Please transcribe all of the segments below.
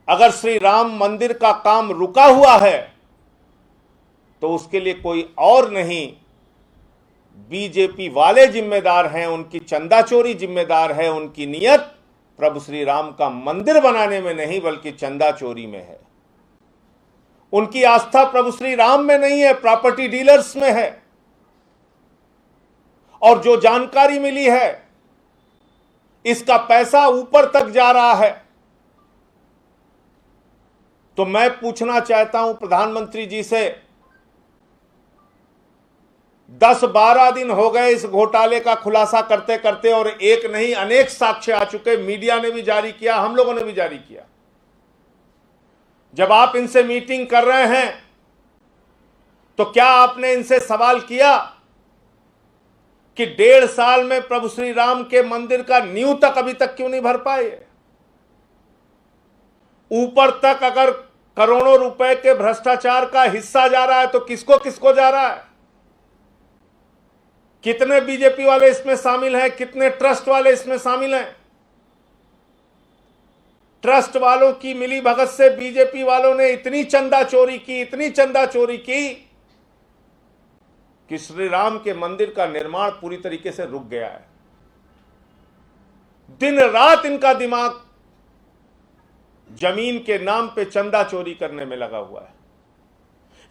अगर श्री राम मंदिर का काम रुका हुआ है तो उसके लिए कोई और नहीं, बीजेपी वाले जिम्मेदार हैं, उनकी चंदा चोरी जिम्मेदार है। उनकी नियत प्रभु श्री राम का मंदिर बनाने में नहीं बल्कि चंदा चोरी में है। उनकी आस्था प्रभु श्री राम में नहीं है, प्रॉपर्टी डीलर्स में है। और जो जानकारी मिली है, इसका पैसा ऊपर तक जा रहा है। तो मैं पूछना चाहता हूं प्रधानमंत्री जी से, 10-12 दिन हो गए इस घोटाले का खुलासा करते करते, और एक नहीं अनेक साक्ष्य आ चुके। मीडिया ने भी जारी किया, हम लोगों ने भी जारी किया। जब आप इनसे मीटिंग कर रहे हैं तो क्या आपने इनसे सवाल किया कि 1.5 साल में प्रभु श्री राम के मंदिर का नींव तक अभी तक क्यों नहीं भर पाए? ऊपर तक अगर करोड़ों रुपए के भ्रष्टाचार का हिस्सा जा रहा है तो किसको किसको जा रहा है? कितने बीजेपी वाले इसमें शामिल हैं? कितने ट्रस्ट वाले इसमें शामिल हैं? ट्रस्ट वालों की मिली भगत से बीजेपी वालों ने इतनी चंदा चोरी की, इतनी चंदा चोरी की कि श्री राम के मंदिर का निर्माण पूरी तरीके से रुक गया है। दिन रात इनका दिमाग जमीन के नाम पे चंदा चोरी करने में लगा हुआ है।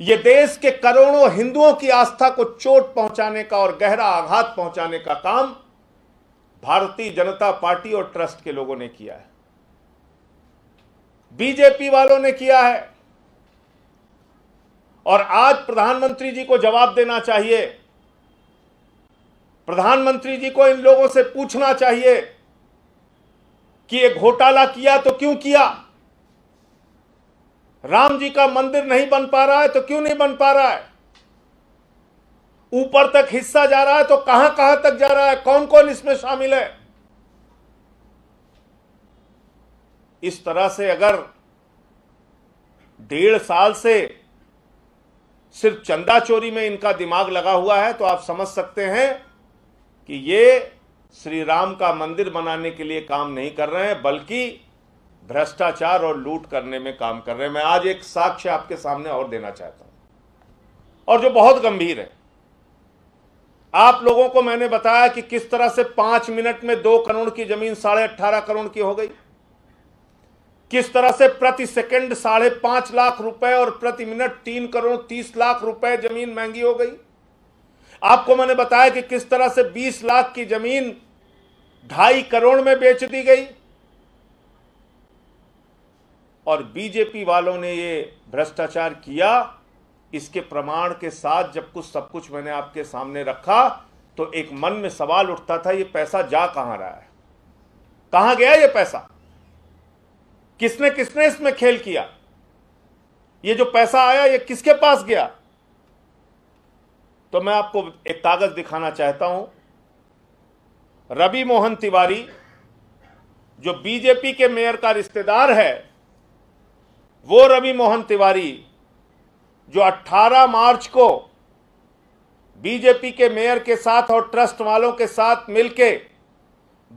यह देश के करोड़ों हिंदुओं की आस्था को चोट पहुंचाने का और गहरा आघात पहुंचाने का काम भारतीय जनता पार्टी और ट्रस्ट के लोगों ने किया है, बीजेपी वालों ने किया है। और आज प्रधानमंत्री जी को जवाब देना चाहिए। प्रधानमंत्री जी को इन लोगों से पूछना चाहिए कि ये घोटाला किया तो क्यों किया? राम जी का मंदिर नहीं बन पा रहा है तो क्यों नहीं बन पा रहा है? ऊपर तक हिस्सा जा रहा है तो कहां कहां तक जा रहा है? कौन कौन इसमें शामिल है? इस तरह से अगर 1.5 साल से सिर्फ चंदा चोरी में इनका दिमाग लगा हुआ है तो आप समझ सकते हैं कि ये श्री राम का मंदिर बनाने के लिए काम नहीं कर रहे हैं बल्कि भ्रष्टाचार और लूट करने में काम कर रहे हैं। मैं आज एक साक्ष्य आपके सामने और देना चाहता हूं और जो बहुत गंभीर है। आप लोगों को मैंने बताया कि किस तरह से 5 मिनट में 2 करोड़ की जमीन 18.5 करोड़ की हो गई, किस तरह से प्रति सेकंड 5.5 लाख रुपए और प्रति मिनट 3 करोड़ 30 लाख रुपए जमीन महंगी हो गई। आपको मैंने बताया कि किस तरह से 20 लाख की जमीन 2.5 करोड़ में बेच दी गई। और बीजेपी वालों ने ये भ्रष्टाचार किया। इसके प्रमाण के साथ जब सब कुछ मैंने आपके सामने रखा तो एक मन में सवाल उठता था, ये पैसा जा कहां रहा है? कहां गया ये पैसा? किसने किसने इसमें खेल किया? ये जो पैसा आया ये किसके पास गया? तो मैं आपको एक कागज दिखाना चाहता हूं। रवि मोहन तिवारी जो बीजेपी के मेयर का रिश्तेदार है, वो रवि मोहन तिवारी जो 18 मार्च को बीजेपी के मेयर के साथ और ट्रस्ट वालों के साथ मिलके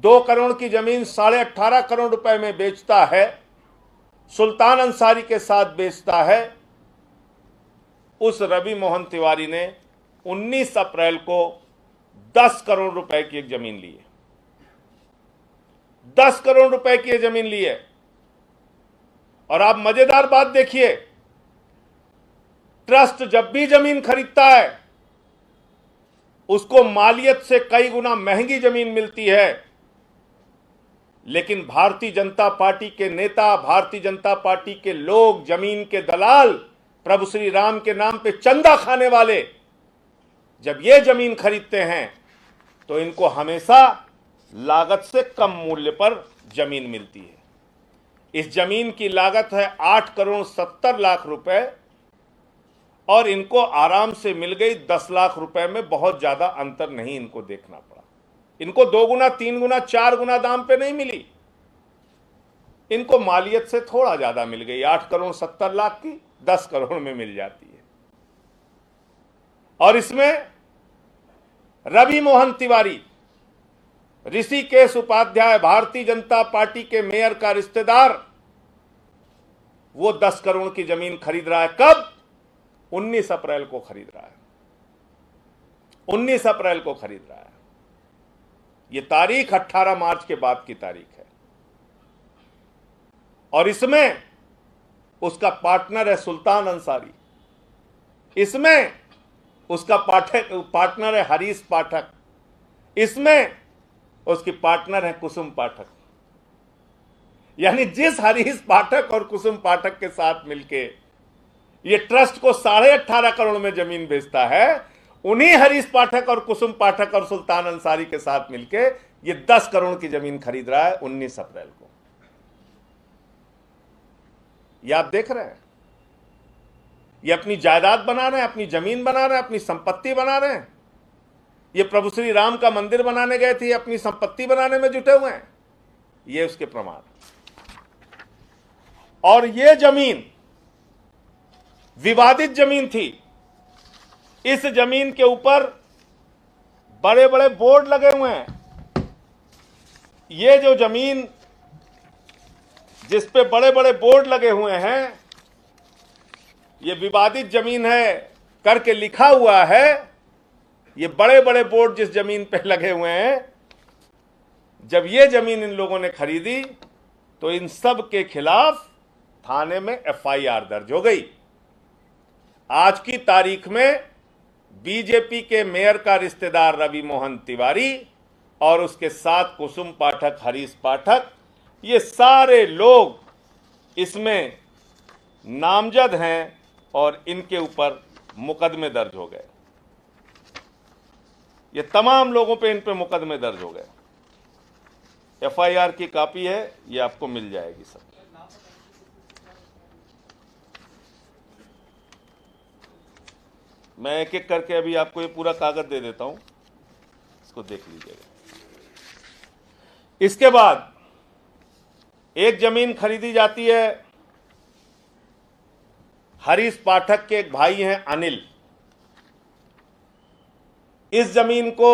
2 करोड़ की जमीन 18.5 करोड़ रुपए में बेचता है, सुल्तान अंसारी के साथ बेचता है, उस रवि मोहन तिवारी ने 19 अप्रैल को 10 करोड़ रुपए की एक जमीन ली है। 10 करोड़ रुपए की यह जमीन ली है। और आप मजेदार बात देखिए, ट्रस्ट जब भी जमीन खरीदता है उसको मालियत से कई गुना महंगी जमीन मिलती है, लेकिन भारतीय जनता पार्टी के नेता, भारतीय जनता पार्टी के लोग, जमीन के दलाल, प्रभु श्री राम के नाम पे चंदा खाने वाले जब ये जमीन खरीदते हैं तो इनको हमेशा लागत से कम मूल्य पर जमीन मिलती है। इस जमीन की लागत है 8 करोड़ 70 लाख रुपए और इनको आराम से मिल गई 10 लाख रुपए में। बहुत ज्यादा अंतर नहीं इनको देखना पड़ा। इनको 2 गुना 3 गुना 4 गुना दाम पे नहीं मिली, इनको मालियत से थोड़ा ज्यादा मिल गई। 8 करोड़ 70 लाख की 10 करोड़ में मिल जाती है। और इसमें रवि मोहन तिवारी, ऋषिकेश उपाध्याय, भारतीय जनता पार्टी के मेयर का रिश्तेदार, वो 10 करोड़ की जमीन खरीद रहा है। कब? 19 अप्रैल को खरीद रहा है। 19 अप्रैल को खरीद रहा है। ये तारीख 18 मार्च के बाद की तारीख है। और इसमें उसका पार्टनर है सुल्तान अंसारी, इसमें उसका पार्टनर है हरीश पाठक, इसमें उसकी पार्टनर है कुसुम पाठक। यानी जिस हरीश पाठक और कुसुम पाठक के साथ मिलके ये ट्रस्ट को 18.5 करोड़ में जमीन बेचता है, उन्हीं हरीश पाठक और कुसुम पाठक और सुल्तान अंसारी के साथ मिलके ये 10 करोड़ की जमीन खरीद रहा है 19 अप्रैल को। ये आप देख रहे हैं, ये अपनी जायदाद बना रहे हैं, अपनी जमीन बना रहे हैं, अपनी संपत्ति बना रहे हैं। ये प्रभु श्री राम का मंदिर बनाने गए थे, अपनी संपत्ति बनाने में जुटे हुए हैं। ये उसके प्रमाण। और ये जमीन विवादित जमीन थी। इस जमीन के ऊपर बड़े बड़े बोर्ड लगे हुए हैं। ये जो जमीन जिस पे बड़े बड़े बोर्ड लगे हुए हैं, ये विवादित जमीन है करके लिखा हुआ है। ये बड़े बड़े बोर्ड जिस जमीन पे लगे हुए हैं, जब ये जमीन इन लोगों ने खरीदी तो इन सब के खिलाफ थाने में एफआईआर दर्ज हो गई। आज की तारीख में बीजेपी के मेयर का रिश्तेदार रवि मोहन तिवारी और उसके साथ कुसुम पाठक, हरीश पाठक, ये सारे लोग इसमें नामजद हैं और इनके ऊपर मुकदमे दर्ज हो गए। ये तमाम लोगों पे इन पे मुकदमे दर्ज हो गए। एफआईआर की कॉपी है, ये आपको मिल जाएगी सब। मैं एक एक करके अभी आपको ये पूरा कागज दे देता हूं, इसको देख लीजिएगा। इसके बाद एक जमीन खरीदी जाती है, हरीश पाठक के एक भाई हैं अनिल। इस जमीन को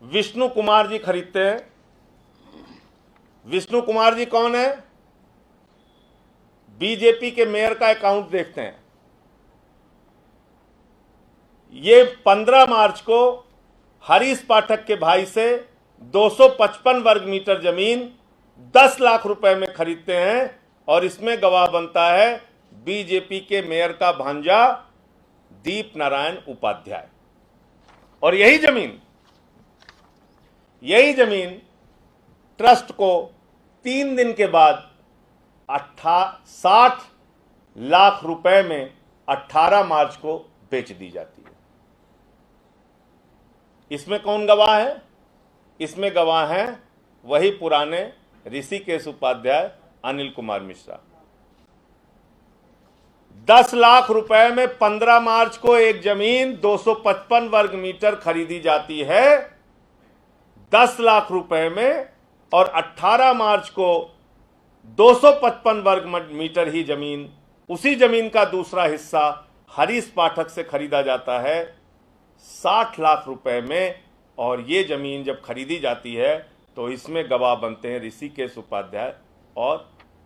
विष्णु कुमार जी खरीदते हैं। विष्णु कुमार जी कौन है? बीजेपी के मेयर का अकाउंट देखते हैं। ये 15 मार्च को हरीश पाठक के भाई से 255 वर्ग मीटर जमीन 10 लाख रुपए में खरीदते हैं और इसमें गवाह बनता है बीजेपी के मेयर का भांजा दीप नारायण उपाध्याय। और यही जमीन ट्रस्ट को 3 दिन के बाद 60 लाख रुपए में 18 मार्च को बेच दी जाती है। इसमें कौन गवाह है? इसमें गवाह हैं वही पुराने ऋषिकेश उपाध्याय, अनिल कुमार मिश्रा। 10 लाख रुपए में 15 मार्च को एक जमीन 255 वर्ग मीटर खरीदी जाती है 10 लाख रुपए में, और 18 मार्च को 255 वर्ग मीटर ही जमीन, उसी जमीन का दूसरा हिस्सा हरीश पाठक से खरीदा जाता है 60 लाख रुपए में। और ये जमीन जब खरीदी जाती है तो इसमें गवाह बनते हैं ऋषिकेश उपाध्याय और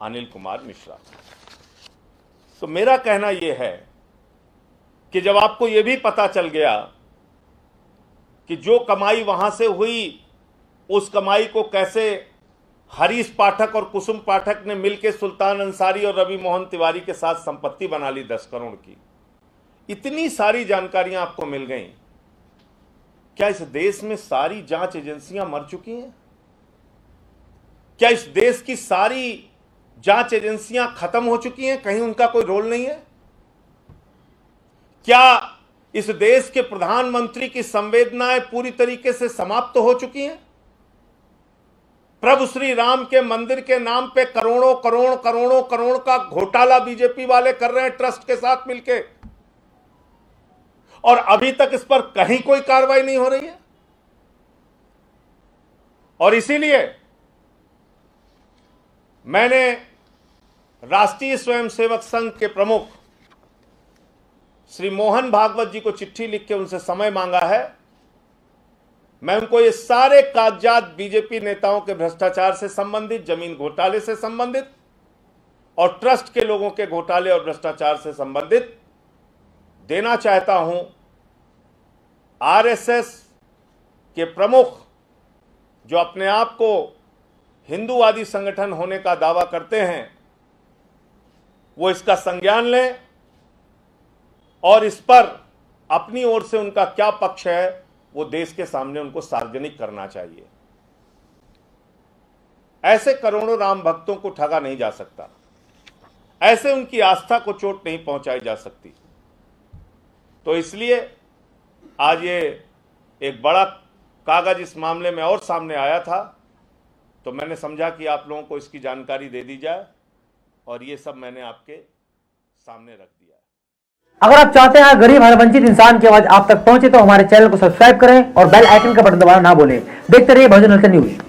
अनिल कुमार मिश्रा। तो मेरा कहना यह है कि जब आपको यह भी पता चल गया कि जो कमाई वहां से हुई, उस कमाई को कैसे हरीश पाठक और कुसुम पाठक ने मिलकर सुल्तान अंसारी और रवि मोहन तिवारी के साथ संपत्ति बना ली 10 करोड़ की, इतनी सारी जानकारियां आपको मिल गई। क्या इस देश में सारी जांच एजेंसियां मर चुकी हैं? क्या इस देश की सारी जांच एजेंसियां खत्म हो चुकी हैं, कहीं उनका कोई रोल नहीं है? क्या इस देश के प्रधानमंत्री की संवेदनाएं पूरी तरीके से समाप्त हो चुकी हैं? प्रभु श्री राम के मंदिर के नाम पे करोड़ों का घोटाला बीजेपी वाले कर रहे हैं ट्रस्ट के साथ मिलके, और अभी तक इस पर कहीं कोई कार्रवाई नहीं हो रही है। और इसीलिए मैंने राष्ट्रीय स्वयंसेवक संघ के प्रमुख श्री मोहन भागवत जी को चिट्ठी लिख के उनसे समय मांगा है। मैं उनको ये सारे कागजात बीजेपी नेताओं के भ्रष्टाचार से संबंधित, जमीन घोटाले से संबंधित और ट्रस्ट के लोगों के घोटाले और भ्रष्टाचार से संबंधित देना चाहता हूं। आरएसएस के प्रमुख जो अपने आप को हिंदूवादी संगठन होने का दावा करते हैं, वो इसका संज्ञान लें और इस पर अपनी ओर से उनका क्या पक्ष है वो देश के सामने उनको सार्वजनिक करना चाहिए। ऐसे करोड़ों राम भक्तों को ठगा नहीं जा सकता, ऐसे उनकी आस्था को चोट नहीं पहुंचाई जा सकती। तो इसलिए आज ये एक बड़ा कागज इस मामले में और सामने आया था, तो मैंने समझा कि आप लोगों को इसकी जानकारी दे दी जाए और ये सब मैंने आपके सामने रख दिया है। अगर आप चाहते हैं गरीब हर वंचित इंसान की आवाज आप तक पहुंचे तो हमारे चैनल को सब्सक्राइब करें और बेल आइकन का बटन दबाना ना भूलें। देखते रहिए बहुजन न्यूज।